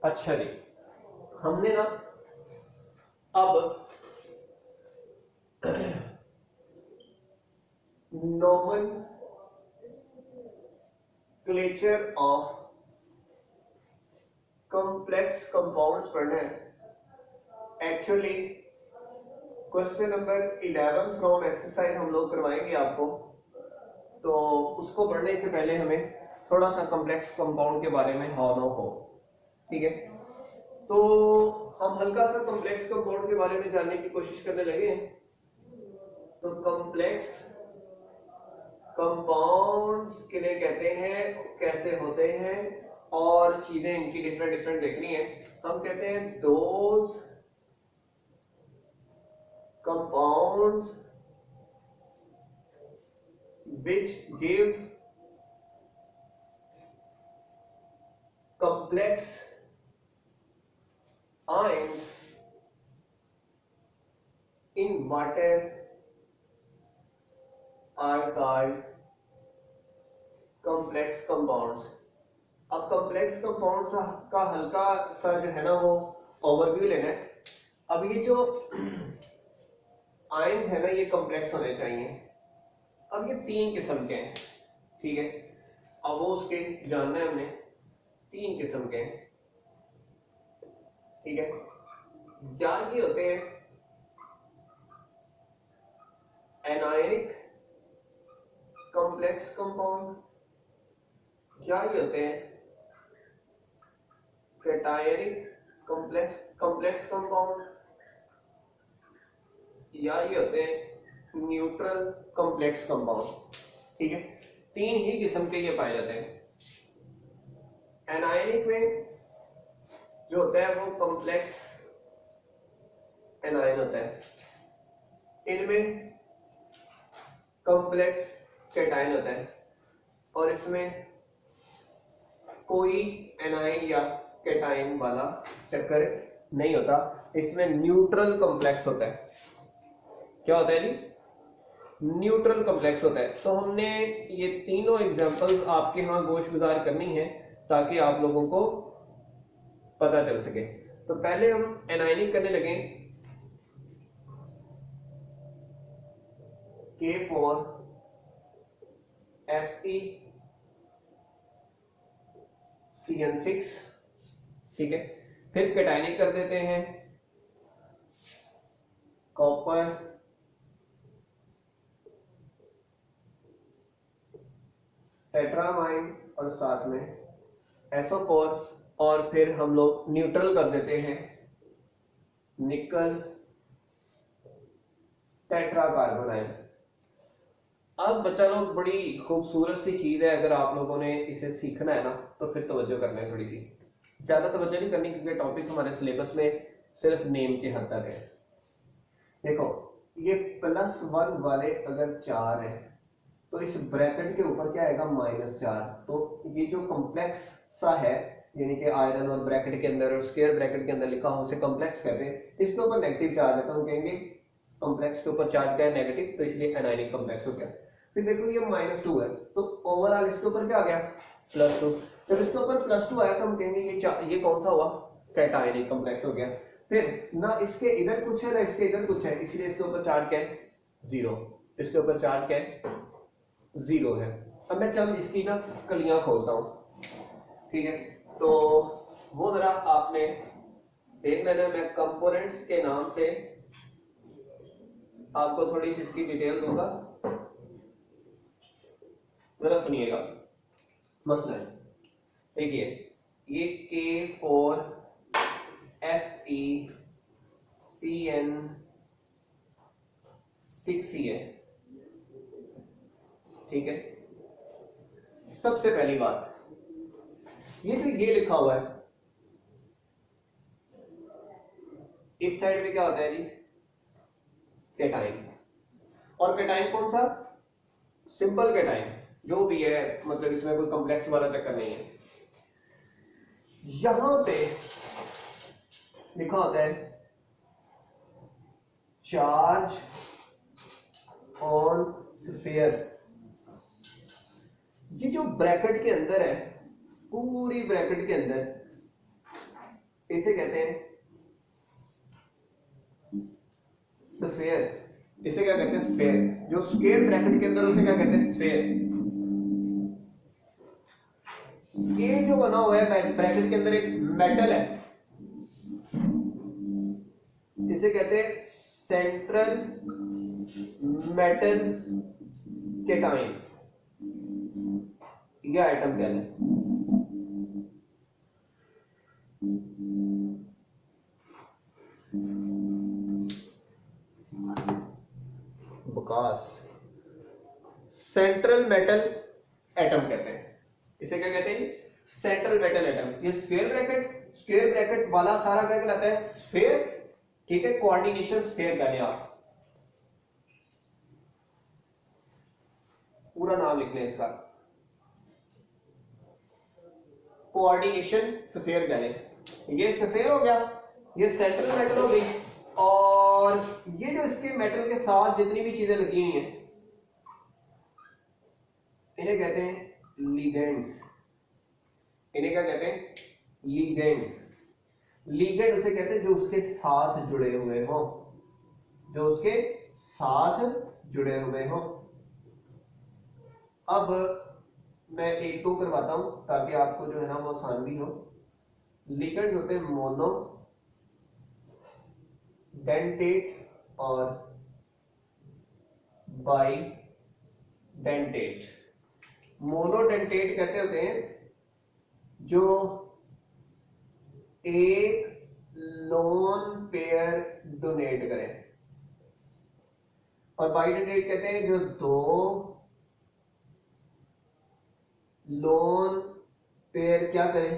अच्छा जी, हमने ना अब नोमेनक्लेचर ऑफ कॉम्प्लेक्स कंपाउंड्स पढ़ना है। Actually question number 11 from exercise हम लोग करवाएंगे आपको, तो उसको पढ़ने से पहले हमें थोड़ा सा कॉम्प्लेक्स कंपाउंड के बारे में हाउ नो हो। ठीक है, तो हम हल्का सा कॉम्प्लेक्स कंपाउंड के बारे में जानने की कोशिश करने लगे हैं। तो कॉम्प्लेक्स कंपाउंड्स किन्हें कहते हैं, कैसे होते हैं, और चीजें इनकी डिफरेंट डिफरेंट देखनी है। हम कहते हैं those compounds which give complex ions in water are called complex compounds। अब complex compounds का हल्का सा जो है ना वो ओवरव्यू लेना है। अब ये जो आयन है ना ये कॉम्प्लेक्स होने चाहिए। अब ये 3 किस्म के हैं, ठीक है, अब वो उसके जानना है हमने। 3 किस्म के हैं, ठीक है। क्या ये होते हैं एनायनिक कॉम्प्लेक्स कंपाउंड, क्या ये होते हैं कैटायनिक कॉम्प्लेक्स कंपाउंड, या ये होते हैं न्यूट्रल कॉम्प्लेक्स कंपाउंड। ठीक है, 3 ही किस्म के ये पाए जाते हैं। एनायनिक में जो होता है वो कॉम्प्लेक्स एनायन होता है, इनमें कॉम्प्लेक्स कैटायन होता है, और इसमें कोई एनायन या कैटायन वाला चक्कर नहीं होता। इसमें न्यूट्रल कॉम्प्लेक्स होता है। क्या होता है जी? न्यूट्रल कॉम्प्लेक्स होता है। तो हमने ये तीनों एग्जांपल्स आपके यहाँ गोशगुजार करनी है ताकि आप लोगों को पता चल सके। तो पहले हम एनायनिक करने लगे। K4 FeCN6, ठीक है। फिर कैटायनिक कर देते हैं कॉपर टेट्रामाइन और साथ में SO4, और फिर हम लोग न्यूट्रल कर देते हैं निकल टेट्राकार्बोनाइल। अब बच्चा लोग बड़ी खूबसूरत सी चीज है, अगर आप लोगों ने इसे सीखना है ना तो फिर तवज्जो करना है, थोड़ी सी ज्यादा तवज्जो नहीं करनी क्योंकि टॉपिक हमारे सिलेबस में सिर्फ नेम के हद तक है। देखो ये +1 वाले अगर 4 है तो इस ब्रैकेट के ऊपर क्या आएगा -4। तो ये जो कॉम्प्लेक्स सा है यानी कि आयरन और ब्रैकेट के अंदर और स्क्वायर ब्रैकेट के अंदर लिखा हो उसे कॉम्प्लेक्स कहते हैं। इसके ऊपर नेगेटिव चार्ज है तो हम कहेंगे कॉम्प्लेक्स के ऊपर चार्ज क्या है नेगेटिव, तो इसलिए एनायनिक कॉम्प्लेक्स हो गया। फिर देखो ये -2 है तो ओवरऑल इसके ऊपर क्या आ गया +2। जब इसके ऊपर +2 आया तो हम कहेंगे ये कौन सा हुआ कैटायनिक कॉम्प्लेक्स हो गया। फिर ना इसके इधर कुछ है ना इसके इधर कुछ है, इसलिए इसके ऊपर चार्ज क्या है 0, इसके ऊपर चार्ज क्या है 0 है। अब मैं चल इसकी ना कलियां खोलता हूं, ठीक है, तो वो जरा आपने देख लेना। मैं कंपोनेंट्स के नाम से आपको थोड़ी सी इसकी डिटेल दूंगा, जरा सुनिएगा। मसलन देखिए ये K4 FeCN6 है, ठीक है। सबसे पहली बात ये तो ये लिखा हुआ है, इस साइड में क्या होता है जी कैटायन। और कैटायन कौन सा? सिंपल कैटायन जो भी है, मतलब इसमें कोई कॉम्प्लेक्स वाला चक्कर नहीं है। यहां पे लिखा होता है चार्ज ऑन स्फीयर। ये जो ब्रैकेट के अंदर है, पूरी ब्रैकेट के अंदर इसे कहते हैं स्फेयर। इसे क्या कहते हैं? स्फेयर। जो स्क्वायर ब्रैकेट के अंदर उसे क्या कहते हैं? स्फेयर। ये जो बना हुआ है ब्रैकेट के अंदर एक मेटल है, इसे कहते हैं सेंट्रल मेटल केटाइन या एटम कह लें। बकास सेंट्रल मेटल एटम कहते हैं। इसे क्या कहते हैं? Central metal atom. ये स्क्वायर ब्रैकेट वाला सारा क्या कहलाता है? स्फेयर। ठीक है, कोऑर्डिनेशन स्फेयर कह लें आप, पूरा नाम लिख लें इसका, कोऑर्डिनेशन स्फेयर कह लें। ये स्फेयर हो गया, ये सेंट्रल मेटल हो गई, और ये जो इसके मेटल के साथ जितनी भी चीजें लगी हुई हैं इन्हें कहते हैं लिगेंड्स। इन्हें क्या कहते हैं? लिगेंड्स। लिगेंड उसे कहते हैं जो उसके साथ जुड़े हुए हो, जो उसके साथ जुड़े हुए हो। अब मैं एक दो करवाता हूं ताकि आपको जो है ना वो आसान भी हो। लिगेंड होते हैं मोनो डेंटेट और बाई डेंटेट। मोनोडेंटेट कहते होते हैं जो एक लोन पेयर डोनेट करे, और बाइडेंटेट कहते हैं जो दो लोन पेयर क्या करें?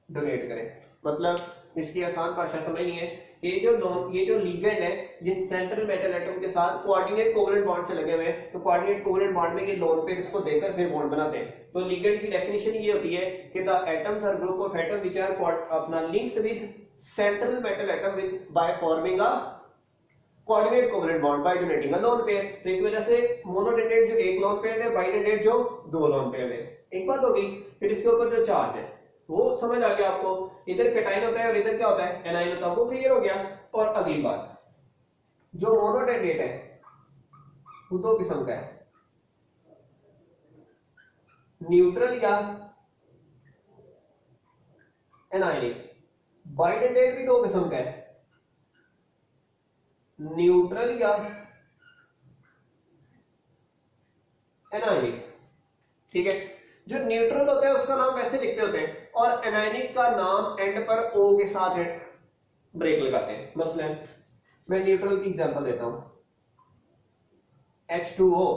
डोनेट करें। मतलब इसकी आसान भाषा समझनी है, ये जो लिगेंड है ये सेंट्रल मेटल एटम के साथ कोऑर्डिनेट कोवलेंट बॉन्ड से लगे हुए हैं, तो कोऑर्डिनेट कोवलेंट बॉन्ड में ये लोन पेयर इसको देकर फिर बॉन्ड बनाते हैं। तो लिगेंड की डेफिनेशन ये होती है कि the atoms are group of atom which are अपना linked with central metal atom with by forming a coordinate covalent bond by donating a lone pair. तो इस वजह से मोनोडेंटेट जो एक लोन पेयर है, बाइडेंटेट जो दो लोन पेयर है। एक बात होगी। फिर इसके ऊपर जो चार्ज है वो समझ आ गया आपको, इधर कैटाइन होता है और इधर क्या होता है? एनाइन होता है, वो क्लियर हो गया। और अगली बात, जो मोनोडेंटेट है वो दो किस्म का है, न्यूट्रल या एनाइनिक। बाइडेंटेट भी दो किस्म का है, न्यूट्रल या एनाइनिक। ठीक है, जो न्यूट्रल होता है उसका नाम वैसे लिखते होते हैं, और एनाइनिक का नाम एंड पर ओ के साथ है, ब्रेक लगाते हैं। मसलन मैं न्यूट्रल की एग्जांपल देता हूं, H2O,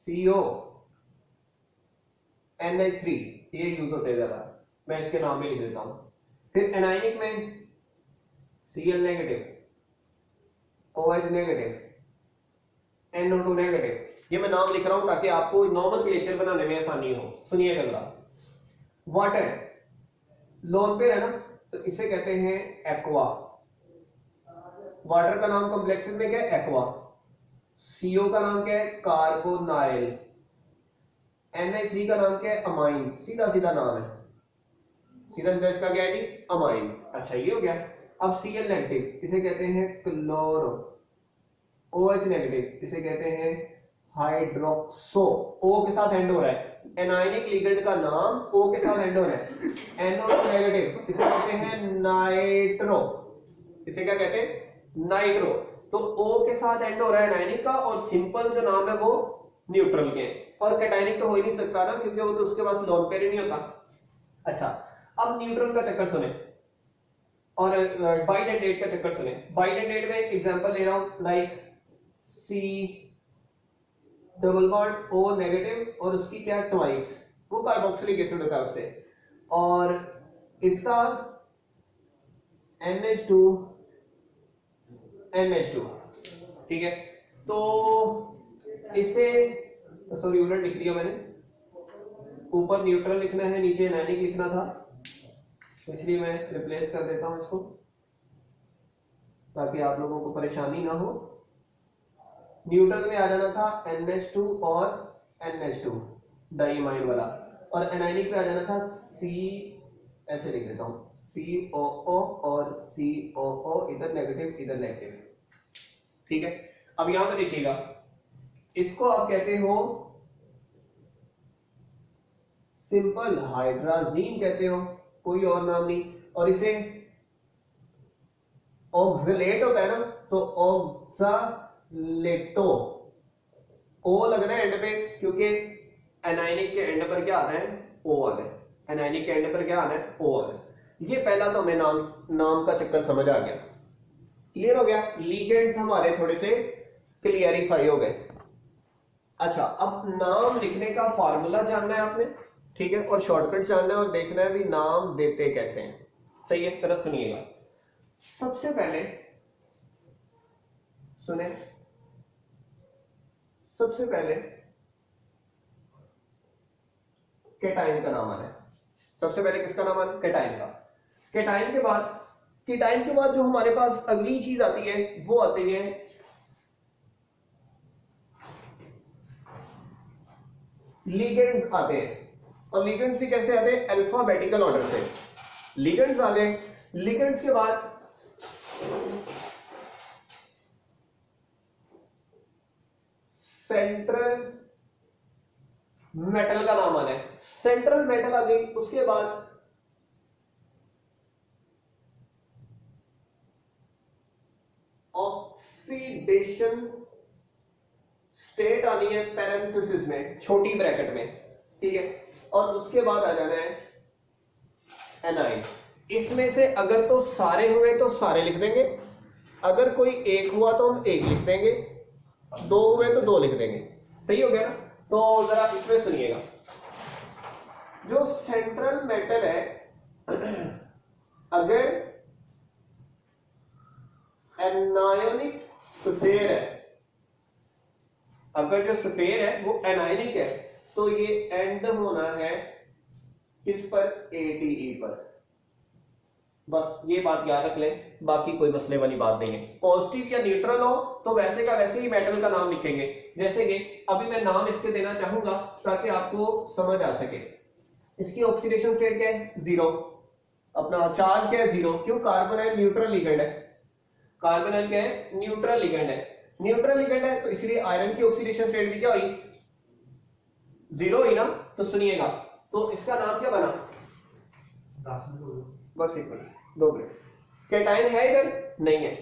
CO, NH3, ये यूज होते हैं ज्यादा, मैं इसके नाम भी लिख देता हूं। फिर एनाइनिक में Cl negative, OH negative, NO2 negative. ये मैं नाम लिख रहा हूं ताकि आपको नॉमेनक्लेचर बनाने में आसानी हो। सुनिएगा जरा। वाटर लोन पेयर है ना, तो इसे कहते हैं एक्वा। वाटर का नाम कॉम्प्लेक्स में क्या है? एक्वा। CO का नाम क्या है? कार्बोनाइल। NH3 का नाम क्या है? अमाइन। सीधा सीधा नाम है, सीधा सीधा इसका क्या है जी? अमाइन। अच्छा, ये हो गया। अब Cl नेगेटिव इसे कहते हैं क्लोरो, OH नेगेटिव इसे कहते हैं हाइड्रोक्सो, O के साथ एंड हो रहा है। एनाइनिक लिगेंड का नाम O के साथ एंड हो रहा है। NO2 नेगेटिव इसे कहते हैं नाइट्रो, इसे क्या कहते हैं? नाइट्रो। तो O के साथ एंड हो रहा है एनाइनिक का, और सिंपल जो नाम है वो न्यूट्रल के। और कैटाइनिक तो हो ही नहीं सकता ना, क्योंकि वो तो उसके पास लोन पेयर ही नहीं होता। अच्छा, अब न्यूट्रल का चक्कर सुने और बाइडेंटेट का चक्कर सुने। बाइडेंटेट में एग्जांपल ले रहा हूं, like C double bond O negative और उसकी क्या? ट्वाइस, वो कार्बोक्सिलिक एसिड होता है उससे, और इसका NH2 NH2। ठीक है, तो इसे सॉरी उलट लिख दिया मैंने, ऊपर न्यूट्रल लिखना है, नीचे एनाइनिक लिखना था, इसलिए मैं रिप्लेस कर देता हूं इसको ताकि आप लोगों को परेशानी ना हो। न्यूट्रल में आ जाना था NH2 और NH2 डाइमाइन वाला, और एनाइनिक पे आ जाना था सी, ऐसे लिख देता हूं COO और COO, इधर नेगेटिव इधर नेगेटिव, ठीक है। अब यहां पर देखिएगा, इसको आप कहते हो सिंपल हाइड्राजीन कहते हो, कोई और नाम नहीं। और इसे ऑक्सलेट होता है ना, तो ऑक्सालेटो, ओ लग रहा है एंड पे, क्योंकि एनाइनिक के एंड पर क्या आता है, ओ आता है। एनाइनिक के एंड पर क्या आता है, ओ आता है। ये पहला तो हमें नाम का चक्कर समझ आ गया, क्लियर हो गया। लीगेंड्स हमारे थोड़े से क्लियरिफाई हो गए। अच्छा, अब नाम लिखने का फार्मूला जानना है आपने, ठीक है, और शॉर्टकट जानना है और देखना है भी नाम देते कैसे हैं। सही है, तरह सुनिएगा। सबसे पहले सुने, सबसे पहले केटाइन का नाम आना है। सबसे पहले किसका नाम आना है, केटाइन का। केटाइन के बाद जो हमारे पास अगली चीज आती है वो आती है लिगेंड्स आते हैं। और लिगेंड्स भी कैसे आते हैं, अल्फाबेटिकल ऑर्डर से। लिगेंड्स आ गए, लिगेंड्स के बाद सेंट्रल मेटल का नाम आना है। सेंट्रल मेटल आ गई, उसके बाद ऑक्सीडेशन स्टेट आनी है पैरेंथेसिस में, छोटी ब्रैकेट में, ठीक है। और उसके बाद आ जाना है एनाइन। इसमें से अगर तो सारे हुए तो सारे लिख देंगे, अगर कोई एक हुआ तो हम एक लिख देंगे, दो हुए तो दो लिख देंगे। सही हो गया ना। तो जरा इसमें सुनिएगा, जो सेंट्रल मेटल है, अगर एनायोनिक स्फेयर है, अगर जो स्फेयर है वो एनायनिक है, तो ये एंड होना है किस पर, ATE पर। बस ये बात याद रख लें, बाकी कोई मसले वाली बात नहीं है। पॉजिटिव या न्यूट्रल हो तो वैसे का वैसे ही मेटल का नाम लिखेंगे। जैसे कि अभी मैं नाम इसके देना चाहूंगा ताकि आपको समझ आ सके। इसकी ऑक्सीडेशन स्टेट क्या है, 0। अपना चार्ज क्या है, 0। क्यों, कार्बन है, न्यूट्रल लिगेंड है। कार्बन क्या है, न्यूट्रल लिगेंड है। न्यूट्रल लिगेंड है तो इसलिए आयरन की ऑक्सीडेशन स्टेट भी क्या हुई, 0 ही ना। तो सुनिएगा, तो इसका नाम क्या बना, बस 1 मिनट 2 मिनट। केटाइन है इधर, नहीं है।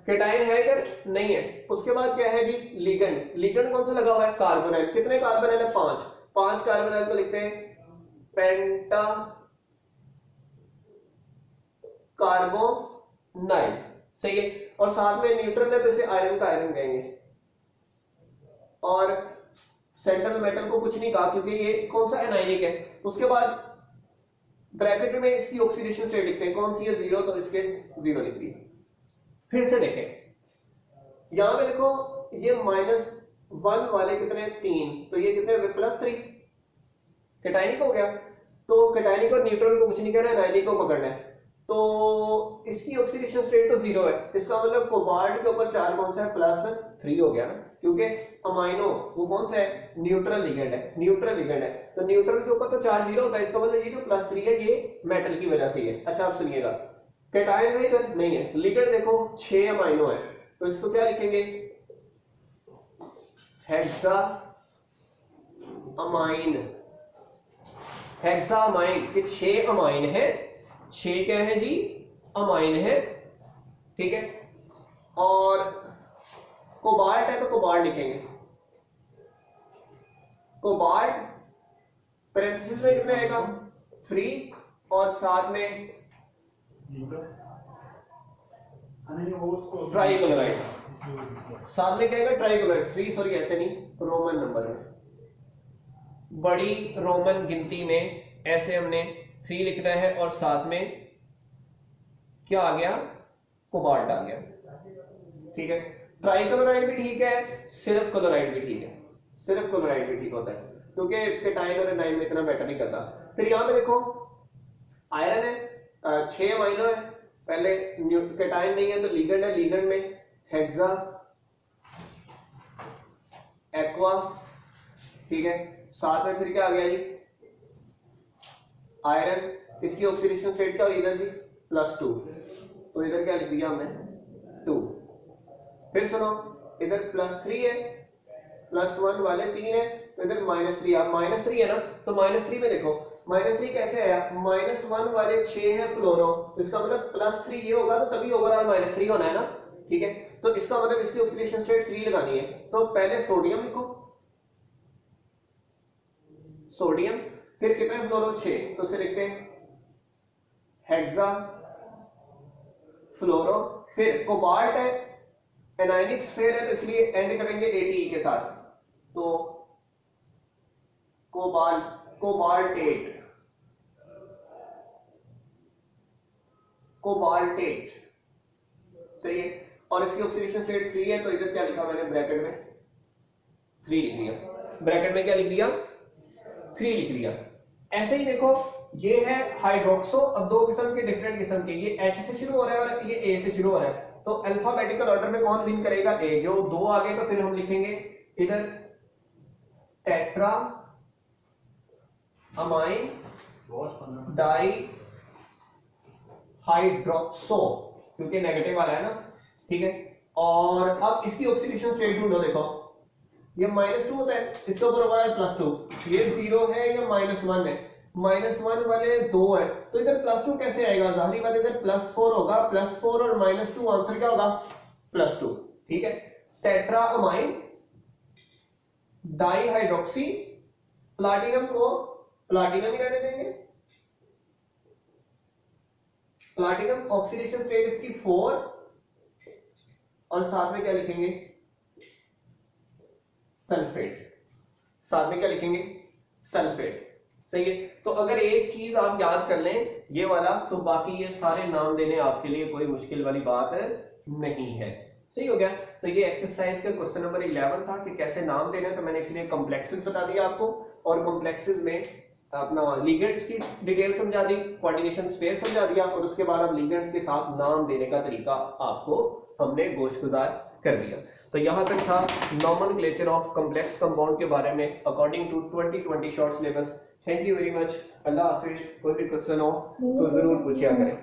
केटाइन है इधर, नहीं है। उसके बाद क्या है जी, लिगेंड। लिगेंड कौन सा लगा हुआ है, कार्बोनाइल। कितने कार्बोनाइल है, 5 कार्बोनाइल को लिखते हैं पेंटा कार्बोनाइल। सही है। और साथ में न्यूट्रल है तो इसे आयरन का आयरन कहेंगे। और सेंट्रल मेटल को कुछ नहीं कहा क्योंकि ये कौन सा, एनायनिक है। उसके बाद ब्रैकेट में इसकी ऑक्सीडेशन स्टेट लिखते हैं, कौन सी है, 0, तो इसके 0 लिख दी। फिर से देखें, यहां पे देखो ये -1 वाले कितने, 3, तो ये कितने हुए, +3। केटाइनिक हो गया। तो केटाइनिक और न्यूट्रल को कुछ नहीं करना है, एनायनिक को पकड़ना है। तो इसकी ऑक्सीडेशन स्टेट तो 0 है, इसका मतलब कोबाल्ट के ऊपर चार्ज कौन सा है, +3 हो गया ना, क्योंकि अमाइनो वो कौन सा है, न्यूट्रल लिगेंड है। न्यूट्रल लिगेंड है तो न्यूट्रल के ऊपर तो चार्ज 0 होता है, इसका मतलब ये जो +3 है ये मेटल की वजह से है। अच्छा आप सुनिएगा, केटाइन है इधर, नहीं है। लिगेंड देखो 6 अमाइनो है, तो इसको क्या लिखेंगे, हेक्सा अमाइन। हेक्सा अमाइन, ये 6 अमाइन है, 6 क्या है जी, अमाइन है, ठीक है। और कोबाल्ट है तो कोबाल्ट लिखेंगे, कोबाल्ट पैरेंथेसिस में कितने आएगा, 3, और साथ में ट्राइक्लोराइड, साथ में क्या आएगा, ट्राइक्लोराइड। 3 सॉरी ऐसे नहीं, रोमन नंबर में, बड़ी रोमन गिनती में ऐसे हमने 3 लिखना है, और साथ में क्या आ गया, कोबाल्ट आ गया, ठीक है। ट्राइक्लोराइड भी ठीक है, सिर्फ क्लोराइड भी ठीक है, सिर्फ क्लोराइड भी ठीक होता है क्योंकि केटाइन और एनाइन में इतना मैटर नहीं करता। फिर यहां पे देखो आयरन है, 6 अमाइनो है, पहले केटाइन नहीं है तो लिगेंड है, लिगेंड में हेक्सा एक्वा, ठीक है। साथ में फिर क्या आ गया जी, आयरन, इसकी ऑक्सीडेशन स्टेट क्या हुई इधर जी +2, तो इधर क्या लिख दिया हमने 2। फिर सुनो इधर +3 है, +1 वाले 3 है, तो इधर -3, आप -3 है ना, तो -3 में देखो -3 कैसे आया, -1 वाले 6 है फ्लोरो, तो इसका मतलब +3 ये होगा, तो तभी ओवरऑल -3 होना है ना, ठीक है। तो इसका मतलब इसकी ऑक्सीडेशन स्टेट 3 लगानी है, तो पहले सोडियम लिखो, सोडियम, फिर कितने फ्लोरो 6, तो उसे लिखते हैं हेक्सा फ्लोरो, फिर कोबाल्ट है, एनायनिक स्फीयर है, तो इसलिए एंड करेंगे ATE के साथ, तो कोबाल्टेट, सही है। और इसकी ऑक्सीडेशन स्टेट 3 है, तो इधर क्या लिखा मैंने ब्रैकेट में 3 लिख दिया, ब्रैकेट में क्या लिख दिया 3 लिख दिया। ऐसे ही देखो ये है हाइड्रोक्सो, अब दो किस्म के डिफरेंट किस्म के, ये H से शुरू हो रहा है और ये A से शुरू हो रहा है, तो अल्फाबेटिकल ऑर्डर में कौन विन करेगा A, जो 2 आगे तो फिर हम लिखेंगे इधर टेट्रा अमाइन डाई हाइड्रोक्सो, क्योंकि नेगेटिव वाला है ना, ठीक है। और अब इसकी ऑक्सीडेशन स्टेट ढूंढो, देखो ये -2 होता है, इसके ऊपर होगा +2, ये 0 है या -1 है, -1 वाले 2 है, तो इधर +2 कैसे आएगा, जाहिर बात इधर +4 होगा, +4 और -2 आंसर क्या होगा +2, ठीक है। टेट्रा अमाइन डाइहाइड्रोक्सी, प्लाटिनम को प्लाटिनम ही रहने देंगे, प्लाटिनम ऑक्सीडेशन स्टेट इसकी 4, और साथ में क्या लिखेंगे सल्फेट, साथ में क्या लिखेंगे सल्फेट, सही है। तो अगर एक चीज आप याद कर लें ये वाला, तो बाकी ये सारे नाम देने आपके लिए कोई मुश्किल वाली बात नहीं है, सही हो गया। तो ये एक्सरसाइज का क्वेश्चन नंबर 11 था कि कैसे नाम देने, तो मैंने इसलिए कॉम्प्लेक्सेस बता दिया आपको, और कॉम्प्लेक्सेस में अपना लिगेंड्स की डिटेल समझा दी, कोऑर्डिनेशन स्पेयर समझा दिया, और उसके बाद अब लिगेंड्स के साथ नाम देने का तरीका आपको हमने गोशगुजार कर दिया। तो यहां तक था नॉमेनक्लेचर ऑफ कॉम्प्लेक्स कंपाउंड के बारे में according to 2020 short syllabus. Thank you very much, अल्लाह हाफिज। कोई भी क्वेश्चन हो तो जरूर पूछा करें।